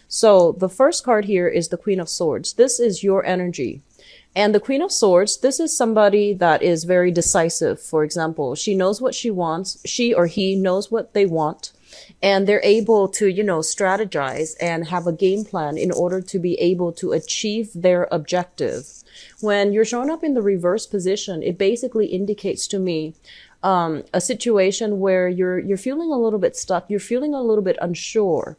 So the first card here is the Queen of Swords. This is your energy. And the Queen of Swords, this is somebody that is very decisive. For example, she knows what she wants. She or he knows what they want. And they're able to, strategize and have a game plan in order to be able to achieve their objective. When you're showing up in the reverse position, it basically indicates to me a situation where you're feeling a little bit stuck. You're feeling a little bit unsure,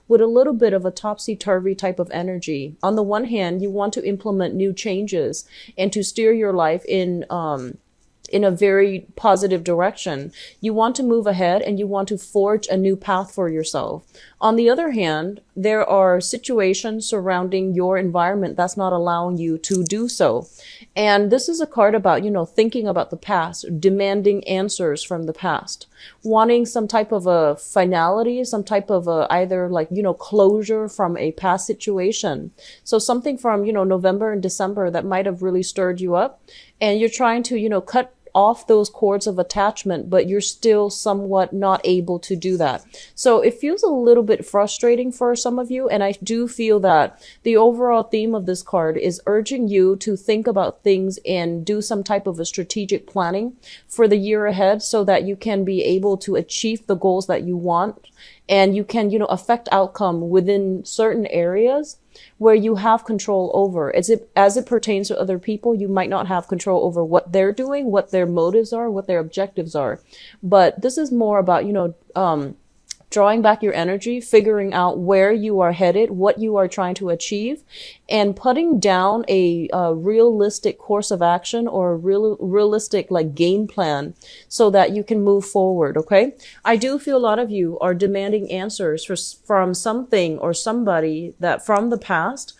with a little bit of a topsy-turvy type of energy. On the one hand, you want to implement new changes and to steer your life in a very positive direction. You want to move ahead and you want to forge a new path for yourself. On the other hand, there are situations surrounding your environment that's not allowing you to do so. And this is a card about, thinking about the past, demanding answers from the past, wanting some type of a finality, some type of either closure from a past situation. So something from, November and December that might have really stirred you up, and you're trying to, cut off those cords of attachment, but you're still somewhat not able to do that. So it feels a little bit frustrating for some of you. And I do feel that the overall theme of this card is urging you to think about things and do some type of a strategic planning for the year ahead so that you can be able to achieve the goals that you want. And you can, affect outcome within certain areas where you have control over. As it pertains to other people, you might not have control over what they're doing, what their motives are, what their objectives are. But this is more about, drawing back your energy, figuring out where you are headed, what you are trying to achieve, and putting down a realistic course of action or a realistic game plan so that you can move forward. Okay. I do feel a lot of you are demanding answers from something or somebody that from the past.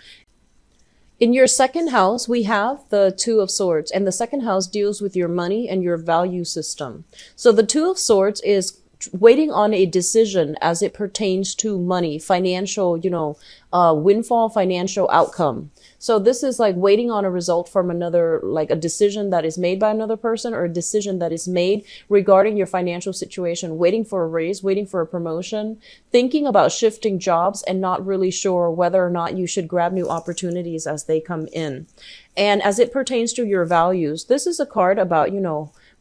In your second house, we have the Two of Swords, and the second house deals with your money and your value system. So the Two of Swords is waiting on a decision as it pertains to money, financial, windfall, financial outcome. So this is like waiting on a result from another, like a decision that is made by another person or a decision that is made regarding your financial situation, waiting for a raise, waiting for a promotion, thinking about shifting jobs and not really sure whether or not you should grab new opportunities as they come in. And as it pertains to your values, this is a card about,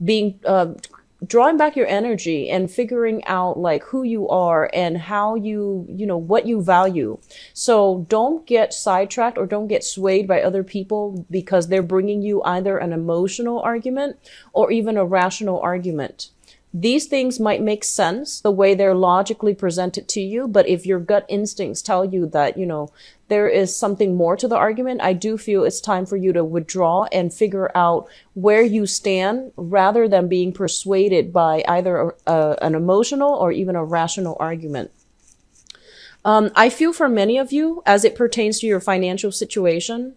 being, drawing back your energy and figuring out who you are and how what you value. So don't get sidetracked or don't get swayed by other people because they're bringing you either an emotional argument or even a rational argument. These things might make sense the way they're logically presented to you, but if your gut instincts tell you that, there is something more to the argument, I do feel it's time for you to withdraw and figure out where you stand rather than being persuaded by either an emotional or even a rational argument. I feel for many of you, as it pertains to your financial situation,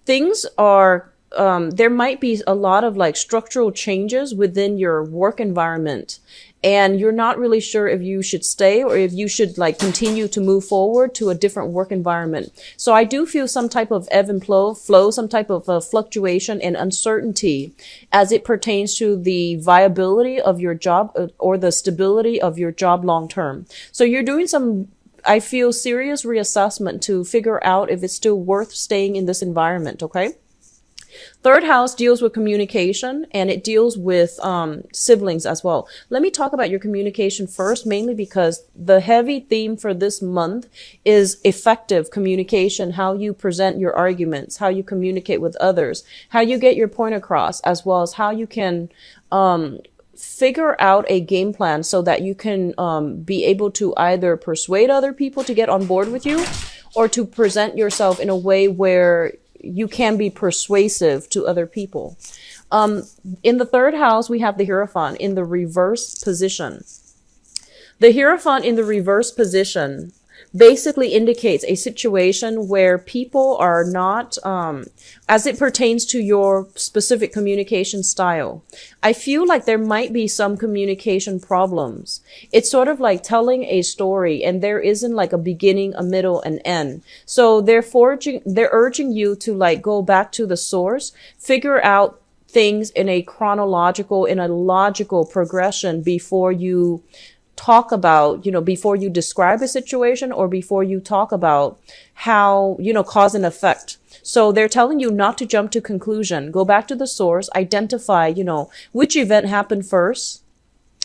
things are there might be a lot of structural changes within your work environment, and you're not really sure if you should stay or if you should continue to move forward to a different work environment. So I do feel some type of ebb and flow, some type of fluctuation and uncertainty as it pertains to the viability of your job or the stability of your job long term. So you're doing some, I feel, serious reassessment to figure out if it's still worth staying in this environment. Okay. Third house deals with communication, and it deals with siblings as well. Let me talk about your communication first, mainly because the heavy theme for this month is effective communication, how you present your arguments, how you communicate with others, how you get your point across, as well as how you can figure out a game plan so that you can be able to either persuade other people to get on board with you or to present yourself in a way where you can be persuasive to other people. In the third house, we have the Hierophant in the reverse position. The Hierophant in the reverse position basically indicates a situation where people are not, as it pertains to your specific communication style. I feel like there might be some communication problems. It's sort of like telling a story and there isn't a beginning, a middle, and end. So they're urging you to go back to the source, figure out things in a chronological, in a logical progression before you talk about, before you describe a situation or before you talk about how, cause and effect. So they're telling you not to jump to conclusion. Go back to the source, identify, which event happened first,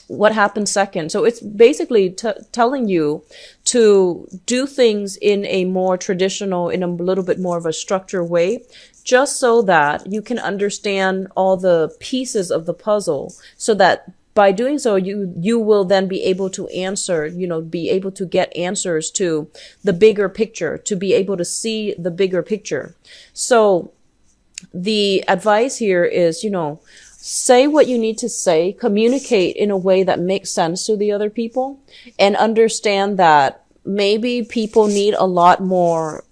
what happened second. So it's basically telling you to do things in a more traditional, in a little bit more of a structured way, just so that you can understand all the pieces of the puzzle, so that by doing so, you will then be able to answer, be able to get answers to the bigger picture, to be able to see the bigger picture. So the advice here is, say what you need to say, communicate in a way that makes sense to the other people, and understand that maybe people need a lot more,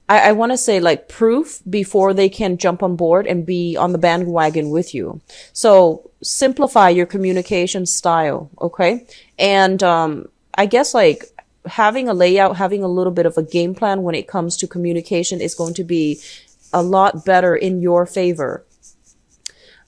I want to say like proof before they can jump on board and be on the bandwagon with you. So simplify your communication style. Okay. And, I guess like having a layout, having a little bit of a game plan when it comes to communication is going to be a lot better in your favor.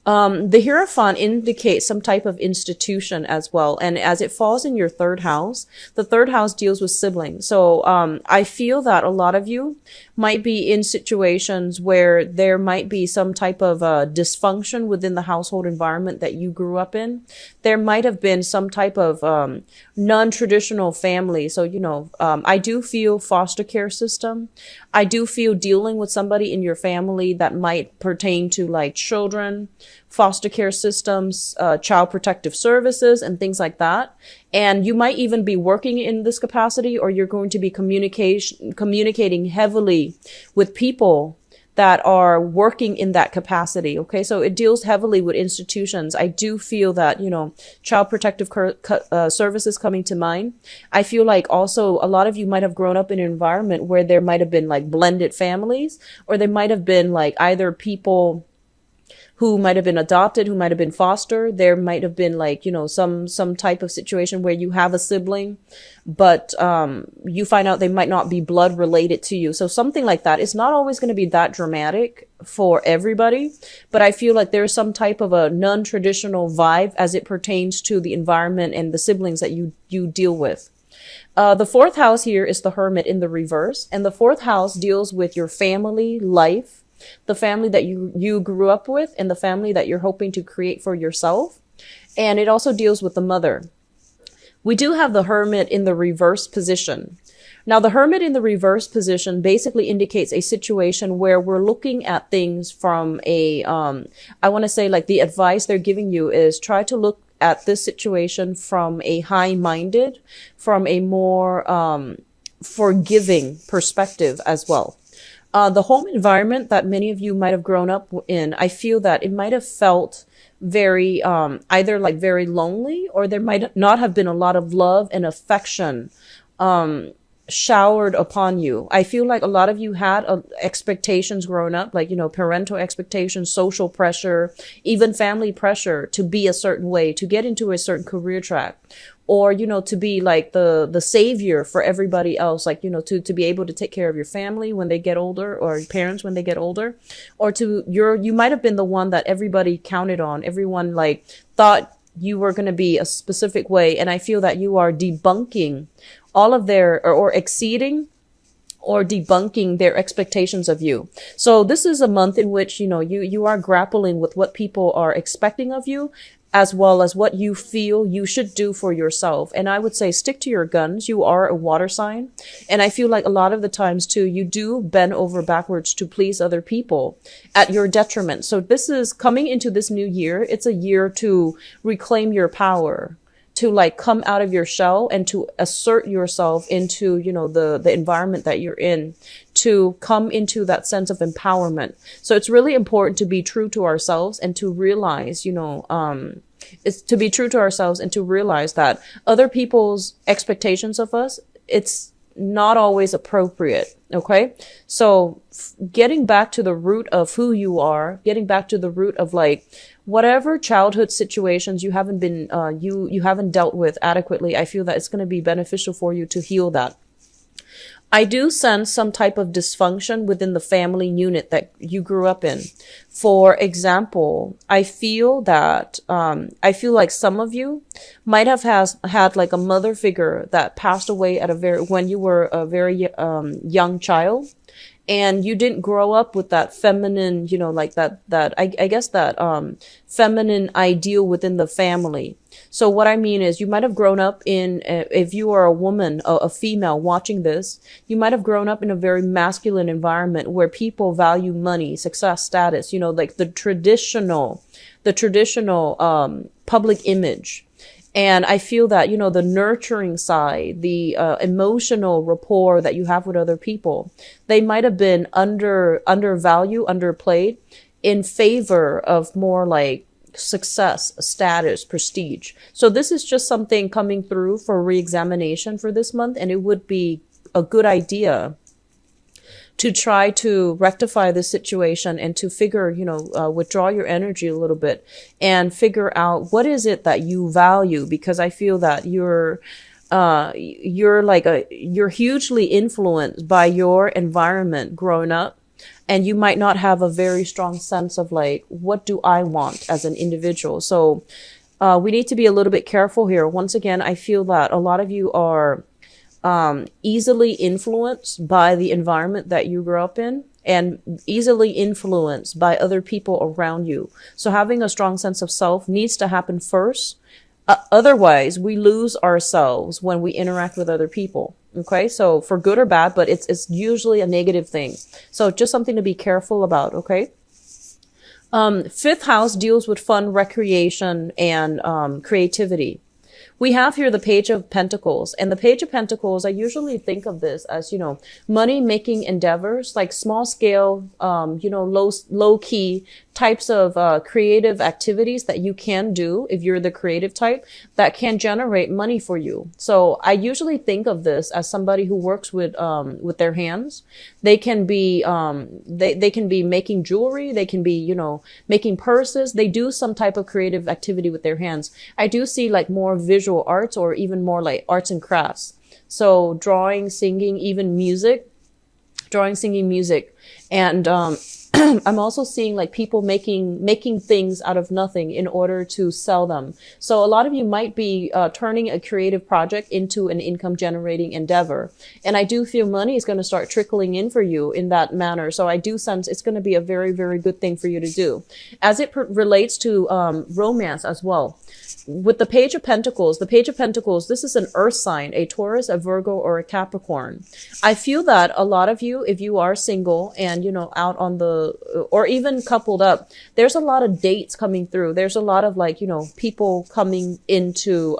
The Hierophant indicates some type of institution as well. And as it falls in your third house, the third house deals with siblings. So, I feel that a lot of you might be in situations where there might be some type of dysfunction within the household environment that you grew up in. There might have been some type of non-traditional family. So, I do feel foster care system. I do feel dealing with somebody in your family that might pertain to like children, foster care systems, child protective services, and things like that. And you might even be working in this capacity, or you're going to be communicating heavily with people that are working in that capacity. Okay. So it deals heavily with institutions. I do feel that, child protective services coming to mind. I feel like also a lot of you might have grown up in an environment where there might have been like blended families, or there might have been like either people who might have been adopted, who might have been foster. There might have been like, some type of situation where you have a sibling, but, you find out they might not be blood related to you. So something like that. It's not always going to be that dramatic for everybody, but I feel like there's some type of a non-traditional vibe as it pertains to the environment and the siblings that you deal with. The fourth house here is the Hermit in the reverse, and the fourth house deals with your family life, the family that you grew up with, and the family that you're hoping to create for yourself. And it also deals with the mother. We do have the Hermit in the reverse position. Now, the Hermit in the reverse position basically indicates a situation where we're looking at things from a, I want to say like the advice they're giving you is try to look at this situation from a high-minded, from a more, forgiving perspective as well. The home environment that many of you might have grown up in, I feel that it might have felt very, either like very lonely, or there might not have been a lot of love and affection, showered upon you. I feel like a lot of you had expectations growing up, like, parental expectations, social pressure, even family pressure to be a certain way, to get into a certain career track, or, to be like the savior for everybody else, like, to be able to take care of your family when they get older, or parents when they get older, or you might have been the one that everybody counted on. Everyone like thought you were going to be a specific way. And I feel that you are debunking all of their, or exceeding or debunking their expectations of you. So this is a month in which, you are grappling with what people are expecting of you, as well as what you feel you should do for yourself. And I would say stick to your guns. You are a water sign. And I feel like a lot of the times too, you do bend over backwards to please other people at your detriment. So this is coming into this new year. It's a year to reclaim your power, to like come out of your shell and to assert yourself into, the environment that you're in, to come into that sense of empowerment. So it's really important to be true to ourselves and to realize, it's to be true to ourselves and to realize that other people's expectations of us, it's not always appropriate. Okay. So getting back to the root of who you are, getting back to the root of like whatever childhood situations you haven't been, you haven't dealt with adequately, I feel that it's going to be beneficial for you to heal that. I do sense some type of dysfunction within the family unit that you grew up in. For example, I feel like some of you might have had like a mother figure that passed away at when you were a very young child, and you didn't grow up with that feminine, like I guess that feminine ideal within the family. So what I mean is, you might have grown up in, if you are a woman, a female watching this, you might have grown up in a very masculine environment where people value money, success, status, like the traditional public image. And I feel that, the nurturing side, the emotional rapport that you have with other people, they might have been undervalued, underplayed in favor of more like success, status, prestige. So this is just something coming through for re-examination for this month. And it would be a good idea to try to rectify this situation and to figure, withdraw your energy a little bit and figure out what is it that you value, because I feel that you're hugely influenced by your environment growing up. And you might not have a very strong sense of like, what do I want as an individual? So we need to be a little bit careful here. Once again, I feel that a lot of you are easily influenced by the environment that you grew up in, and easily influenced by other people around you. So having a strong sense of self needs to happen first. Otherwise, we lose ourselves when we interact with other people. Okay, so for good or bad, but it's usually a negative thing. So just something to be careful about. Okay. Fifth house deals with fun, recreation, and creativity. We have here the Page of Pentacles, and the Page of Pentacles, I usually think of this as, money making endeavors, like small scale, low key types of creative activities that you can do if you're the creative type that can generate money for you. So I usually think of this as somebody who works with their hands. They can be they can be making jewelry, they can be, making purses. They do some type of creative activity with their hands. I do see like more visual arts, or even more like arts and crafts. So drawing, singing, even music. Drawing, singing, music. And I'm also seeing like people making things out of nothing in order to sell them. So a lot of you might be turning a creative project into an income generating endeavor. And I do feel money is going to start trickling in for you in that manner. So I do sense it's going to be a very, very good thing for you to do. As it relates to romance as well. With the Page of Pentacles, this is an earth sign, a Taurus, a Virgo, or a Capricorn. I feel that a lot of you, if you are single and, out on or even coupled up, there's a lot of dates coming through. There's a lot of like, people coming into,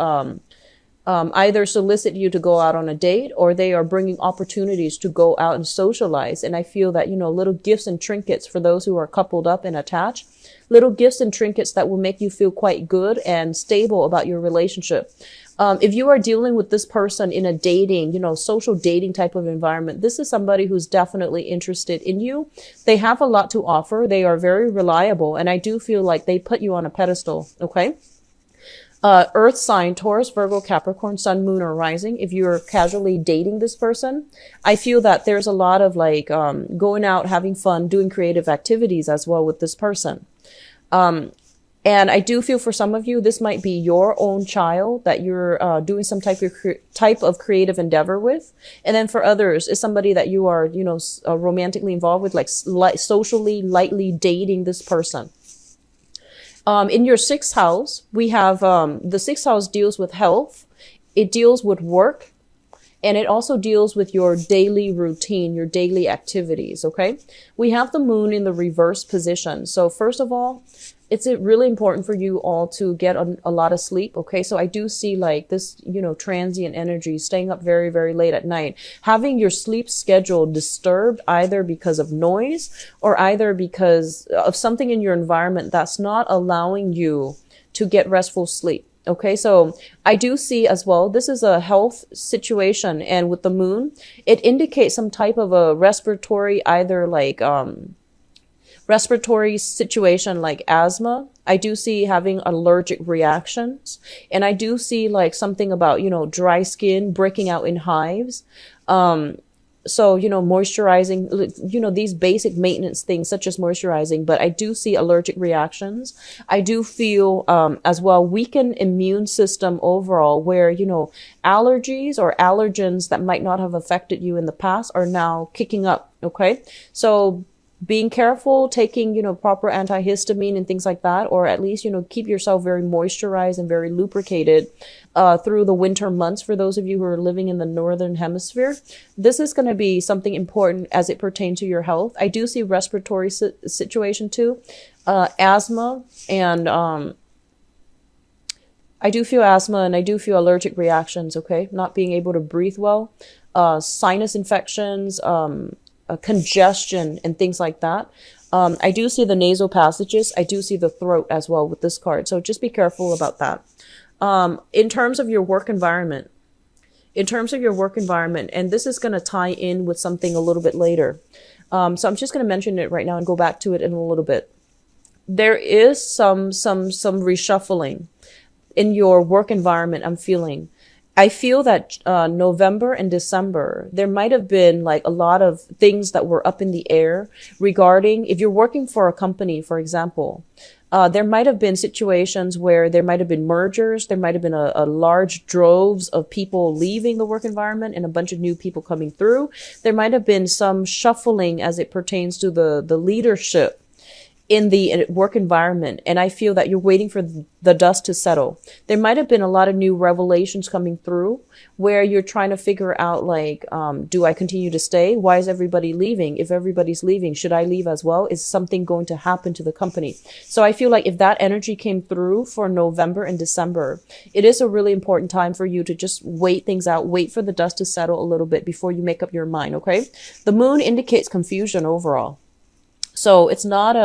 either solicit you to go out on a date, or they are bringing opportunities to go out and socialize. And I feel that, little gifts and trinkets for those who are coupled up and attached. Little gifts and trinkets that will make you feel quite good and stable about your relationship. If you are dealing with this person in a dating, social dating type of environment, this is somebody who's definitely interested in you. They have a lot to offer. They are very reliable. And I do feel like they put you on a pedestal. Okay. Earth sign, Taurus, Virgo, Capricorn, Sun, Moon, or Rising. If you're casually dating this person, I feel that there's a lot of like, going out, having fun, doing creative activities as well with this person. And I do feel for some of you, this might be your own child that you're doing some type of creative endeavor with. And then for others, it's somebody that you are, romantically involved with, like socially, lightly dating this person. In your sixth house, we have the sixth house deals with health. It deals with work. And it also deals with your daily routine, your daily activities, okay? We have the moon in the reverse position. So first of all, it's really important for you all to get a lot of sleep, okay? So I do see like this, transient energy, staying up very, very late at night, having your sleep schedule disturbed either because of noise or either because of something in your environment that's not allowing you to get restful sleep. Okay, so I do see as well, this is a health situation, and with the moon, it indicates some type of a respiratory, either like respiratory situation like asthma. I do see having allergic reactions, and I do see like something about, dry skin breaking out in hives. So, moisturizing, these basic maintenance things such as moisturizing, but I do see allergic reactions. I do feel, as well, weakened immune system overall where, allergies or allergens that might not have affected you in the past are now kicking up. Okay. So being careful, taking, proper antihistamine and things like that, or at least, keep yourself very moisturized and very lubricated, through the winter months for those of you who are living in the northern hemisphere. This is going to be something important as it pertains to your health. I do see respiratory situation too, asthma, and, I do feel asthma and I do feel allergic reactions. Okay. Not being able to breathe well, sinus infections, congestion and things like that. I do see the nasal passages. I do see the throat as well with this card. So just be careful about that. In terms of your work environment, and this is going to tie in with something a little bit later. So I'm just going to mention it right now and go back to it in a little bit. There is some reshuffling in your work environment. I feel that November and December, there might have been like a lot of things that were up in the air regarding if you're working for a company, for example. There might have been situations where there might have been mergers. There might have been a large droves of people leaving the work environment and a bunch of new people coming through. There might have been some shuffling as it pertains to the leadership in the work environment. And I feel that you're waiting for the dust to settle. There might have been a lot of new revelations coming through where you're trying to figure out like, do I continue to stay? Why is everybody leaving? If everybody's leaving, should I leave as well? Is something going to happen to the company? So I feel like if that energy came through for November and December, it is a really important time for you to just wait things out, wait for the dust to settle a little bit before you make up your mind. Okay. The moon indicates confusion overall. So it's not,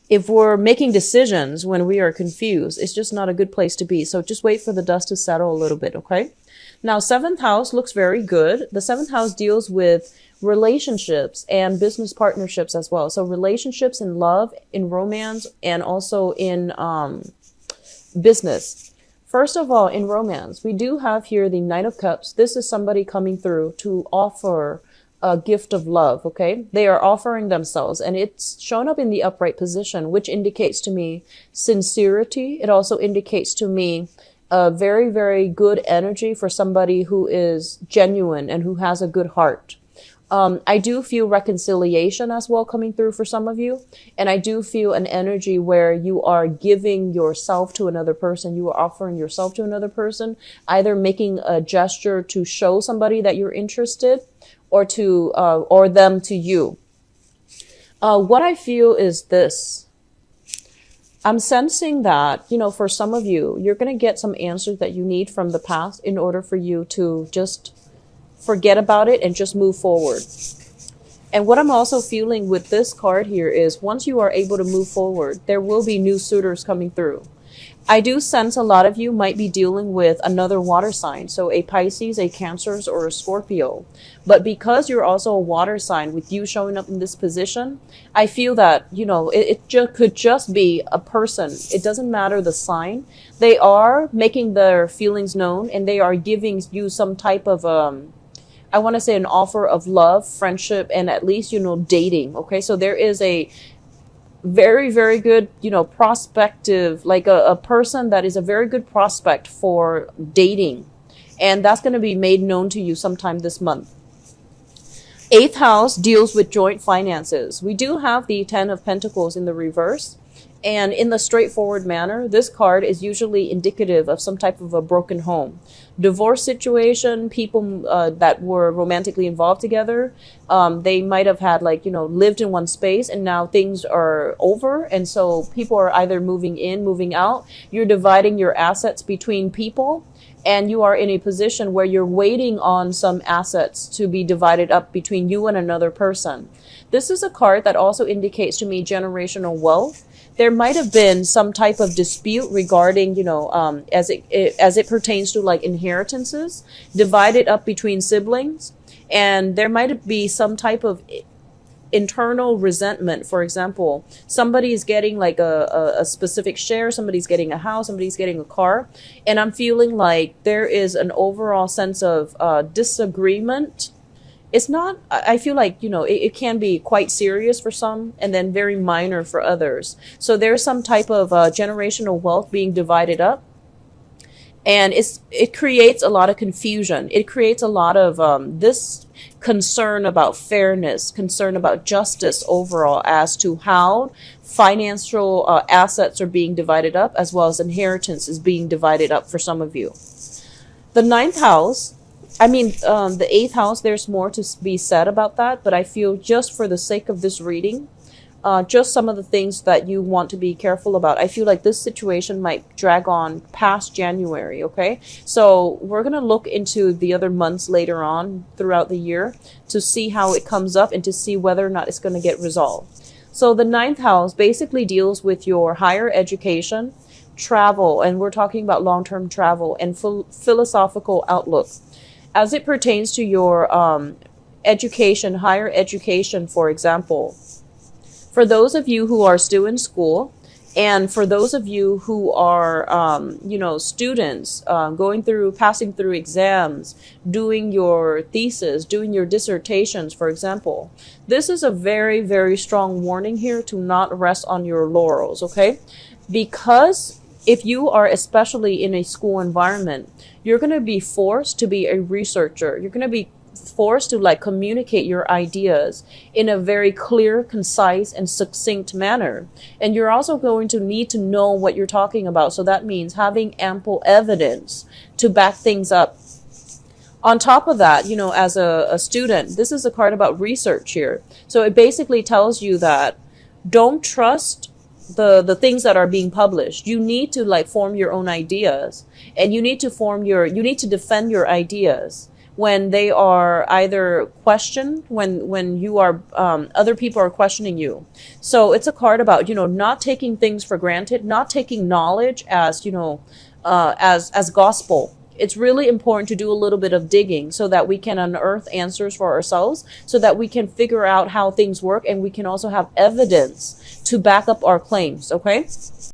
if we're making decisions when we are confused, it's just not a good place to be. So just wait for the dust to settle a little bit. Okay. Now, 7th house looks very good. The 7th house deals with relationships and business partnerships as well. So relationships in love, in romance, and also in, business. First of all, in romance, we do have here the Knight of Cups. This is somebody coming through to offer a gift of love. Okay. They are offering themselves and it's shown up in the upright position, which indicates to me sincerity. It also indicates to me a very, very good energy for somebody who is genuine and who has a good heart. I do feel reconciliation as well coming through for some of you. And I do feel an energy where you are giving yourself to another person. You are offering yourself to another person, either making a gesture to show somebody that you're interested or to, or them to you. What I feel is this. I'm sensing that, for some of you, you're going to get some answers that you need from the past in order for you to just forget about it and just move forward. And what I'm also feeling with this card here is once you are able to move forward, there will be new suitors coming through. I do sense a lot of you might be dealing with another water sign. So a Pisces, a Cancer, or a Scorpio. But because you're also a water sign with you showing up in this position, I feel that, could just be a person. It doesn't matter the sign. They are making their feelings known and they are giving you some type of, I want to say an offer of love, friendship, and at least, dating. Okay. So there is a very, very good, prospective, like a person that is a very good prospect for dating. And that's going to be made known to you sometime this month. 8th house deals with joint finances. We do have the 10 of Pentacles in the reverse. And in the straightforward manner, this card is usually indicative of some type of a broken home. Divorce situation, people that were romantically involved together, they might have had lived in one space and now things are over. And so people are either moving in, moving out. You're dividing your assets between people and you are in a position where you're waiting on some assets to be divided up between you and another person. This is a card that also indicates to me generational wealth. There might have been some type of dispute regarding, as it pertains to like inheritances, divided up between siblings. And there might be some type of internal resentment. For example, somebody's getting like a specific share, somebody's getting a house, somebody's getting a car. And I'm feeling like there is an overall sense of disagreement it's not, I feel like, it can be quite serious for some and then very minor for others. So there's some type of generational wealth being divided up, and it creates a lot of confusion. It creates a lot of this concern about fairness, concern about justice overall as to how financial assets are being divided up, as well as inheritance is being divided up for some of you. The ninth house, the eighth house, there's more to be said about that, but I feel just for the sake of this reading, just some of the things that you want to be careful about. I feel like this situation might drag on past January, okay? So we're going to look into the other months later on throughout the year to see how it comes up and to see whether or not it's going to get resolved. So the ninth house basically deals with your higher education, travel, and we're talking about long-term travel and philosophical outlook. As it pertains to your education, higher education, for example, for those of you who are still in school, and for those of you who are, students, passing through exams, doing your thesis, doing your dissertations, for example, this is a very, very strong warning here to not rest on your laurels, okay? Because if you are especially in a school environment, you're going to be forced to be a researcher. You're going to be forced to communicate your ideas in a very clear, concise, and succinct manner. And you're also going to need to know what you're talking about. So that means having ample evidence to back things up. On top of that, as a student, this is a card about research here. So it basically tells you that don't trust the things that are being published. You need to form your own ideas, and you need to defend your ideas when they are either questioned, when you are other people are questioning you. So it's a card about not taking things for granted, not taking knowledge as as gospel. It's really important to do a little bit of digging so that we can unearth answers for ourselves, so that we can figure out how things work, and we can also have evidence to back up our claims, okay?